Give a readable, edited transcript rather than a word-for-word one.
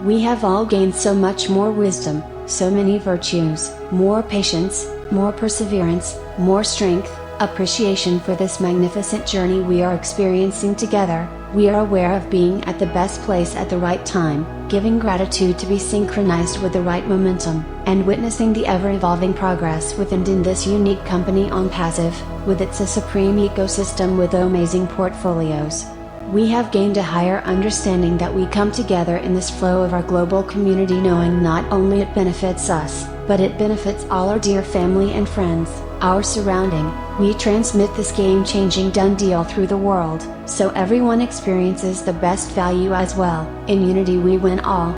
We have all gained so much more wisdom, so many virtues, more patience, more perseverance, more strength, appreciation for this magnificent journey we are experiencing together. We are aware of being at the best place at the right time, giving gratitude to be synchronized with the right momentum, and witnessing the ever-evolving progress within this unique company Onpassive, with its a supreme ecosystem with amazing portfolios. We have gained a higher understanding that we come together in this flow of our global community, knowing not only it benefits us, but it benefits all our dear family and friends, our surrounding. We transmit this game-changing done deal through the world, so everyone experiences the best value as well. In unity we win all.